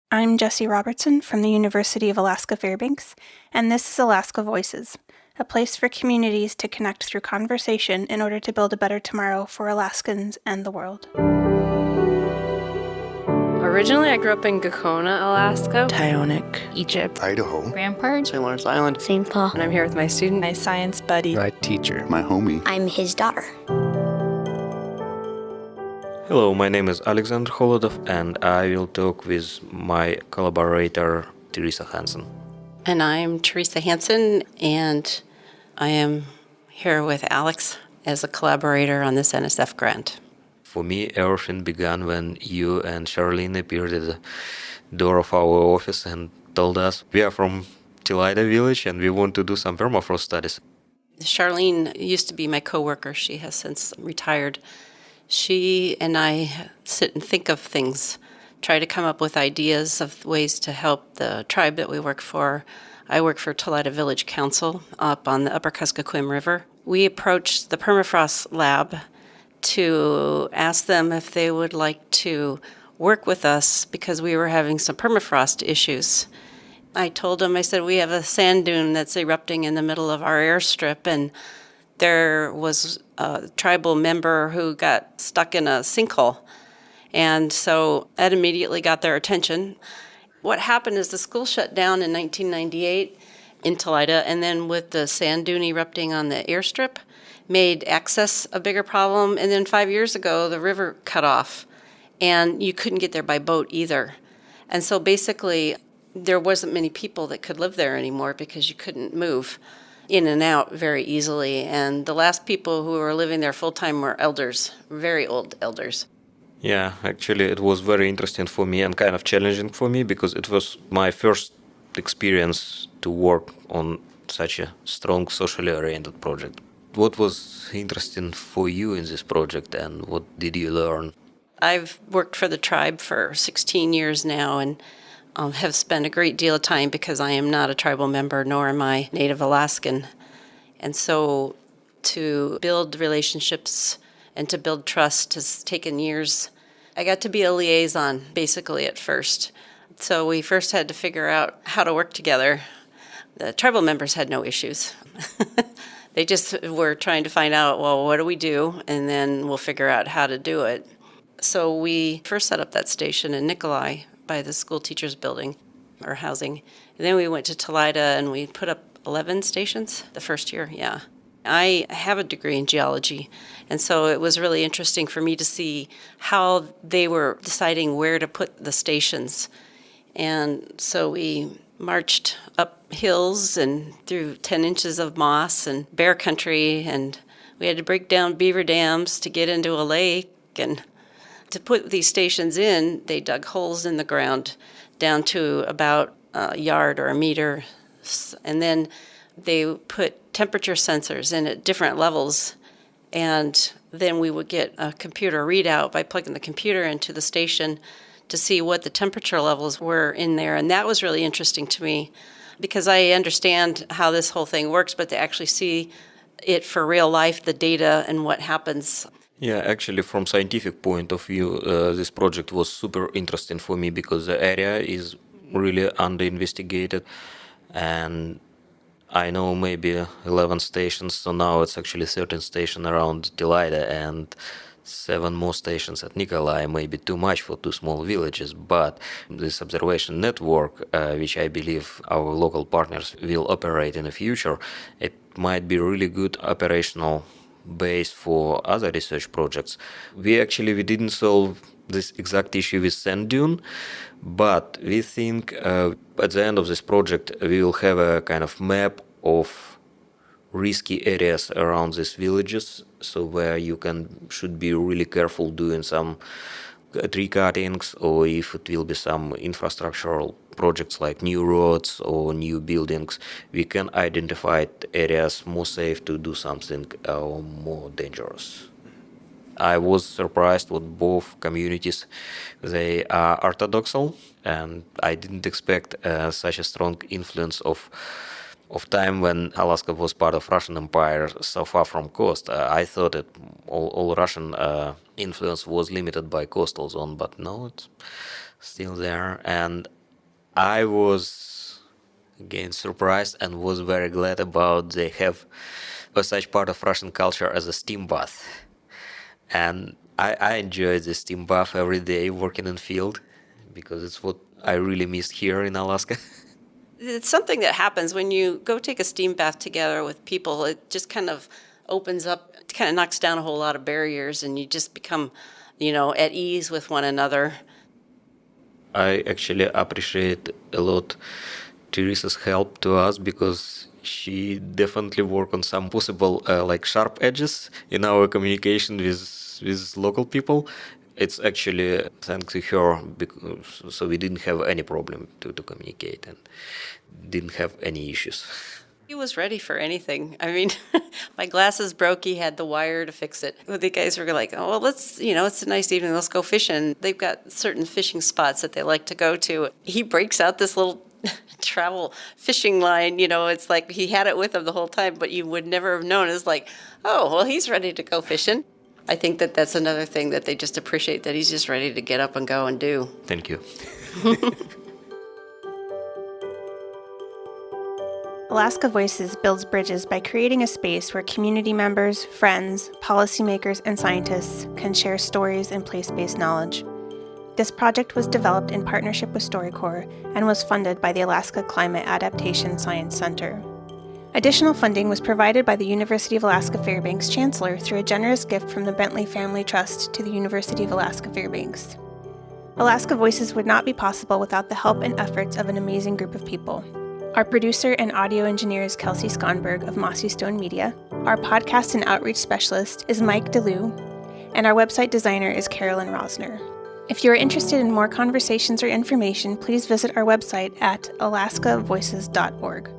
I'm Jessie Robertson from the University of Alaska Fairbanks, and this is Alaska Voices, a place for communities to connect through conversation in order to build a better tomorrow for Alaskans and the world. Originally, I grew up in Gakona, Alaska, Tyonek, Egypt, Idaho, Rampart, St. Lawrence Island, St. Paul. and I'm here with my student, my science buddy, my teacher, my homie. I'm his daughter. Hello, my name is Alexander Kholodov, and I will talk with my collaborator, Teresa Hanson. And I'm Teresa Hanson, and I am here with Alex as a collaborator on this NSF grant. For me, everything began when you and Charlene appeared at the door of our office and told us we are from Telida village and we want to do some permafrost studies. Charlene used to be my coworker. She has since retired. She and I sit and think of things, try to come up with ideas of ways to help the tribe that we work for. I work for Telida Village Council up on the Upper Kuskokwim River. We approached the permafrost lab to ask them if they would like to work with us because we were having some permafrost issues. I told them, I said, we have a sand dune that's erupting in the middle of our airstrip, and there was a tribal member who got stuck in a sinkhole. And so that immediately got their attention. What happened is the school shut down in 1998 in Telida, and then with the sand dune erupting on the airstrip, made access a bigger problem. And then 5 years ago, the river cut off, and you couldn't get there by boat either. And so basically, there wasn't many people that could live there anymore because you couldn't move in and out very easily. And the last people who were living there full-time were elders, very old elders. Yeah, actually it was very interesting for me and kind of challenging for me because it was my first experience to work on such a strong socially oriented project. What was interesting for you in this project and what did you learn? I've worked for the tribe for 16 years now and have spent a great deal of time because I am not a tribal member, nor am I Native Alaskan. And so to build relationships and to build trust has taken years. I got to be a liaison, basically, at first. So we first had to figure out how to work together. The tribal members had no issues. They just were trying to find out, well, what do we do? And then we'll figure out how to do it. So we first set up that station in Nikolai by the school teachers' building or housing. And then we went to Telida and we put up 11 stations the first year, yeah. I have a degree in geology, and so it was really interesting for me to see how they were deciding where to put the stations. And so we marched up hills and through 10 inches of moss and bear country, and we had to break down beaver dams to get into a lake. And to put these stations in, they dug holes in the ground down to about a yard or a meter, and then they put temperature sensors in at different levels, and then we would get a computer readout by plugging the computer into the station to see what the temperature levels were in there. And that was really interesting to me because I understand how this whole thing works, but to actually see it for real life, the data and what happens. Yeah, actually, from scientific point of view, this project was super interesting for me because the area is really under-investigated, and I know maybe 11 stations, so now it's actually 13 stations around Telida and 7 more stations at Nikolai, maybe too much for 2 small villages, but this observation network, which I believe our local partners will operate in the future, it might be really good operational base for other research projects. We didn't solve this exact issue with sand dune, but we think at the end of this project we will have a kind of map of risky areas around these villages, so where you should be really careful doing some tree cuttings, or if it will be some infrastructural projects like new roads or new buildings, we can identify areas more safe to do something more dangerous. I was surprised with both communities. They are orthodoxal, and I didn't expect such a strong influence of time when Alaska was part of Russian Empire so far from coast. I thought that all Russian influence was limited by coastal zone, but no, it's still there. And I was again surprised and was very glad about they have such part of Russian culture as a steam bath. And I enjoy the steam bath every day working in field because it's what I really missed here in Alaska. It's something that happens when you go take a steam bath together with people. It just kind of opens up, it kind of knocks down a whole lot of barriers, and you just become, at ease with one another. I actually appreciate a lot Teresa's help to us because she definitely worked on some possible sharp edges in our communication with local people. It's actually thanks to her, so we didn't have any problem to communicate and didn't have any issues. He was ready for anything. I mean, my glasses broke, he had the wire to fix it. The guys were like, oh, well, let's, it's a nice evening, let's go fishing. They've got certain fishing spots that they like to go to. He breaks out this little travel fishing line, it's like he had it with him the whole time, but you would never have known. It's like, oh, well, he's ready to go fishing. I think that that's another thing that they just appreciate, that he's just ready to get up and go and do. Thank you. Alaska Voices builds bridges by creating a space where community members, friends, policymakers, and scientists can share stories and place-based knowledge. This project was developed in partnership with StoryCorps and was funded by the Alaska Climate Adaptation Science Center. Additional funding was provided by the University of Alaska Fairbanks Chancellor through a generous gift from the Bentley Family Trust to the University of Alaska Fairbanks. Alaska Voices would not be possible without the help and efforts of an amazing group of people. Our producer and audio engineer is Kelsey Skonberg of Mossy Stone Media. Our podcast and outreach specialist is Mike DeLue, and our website designer is Carolyn Rosner. If you are interested in more conversations or information, please visit our website at alaskavoices.org.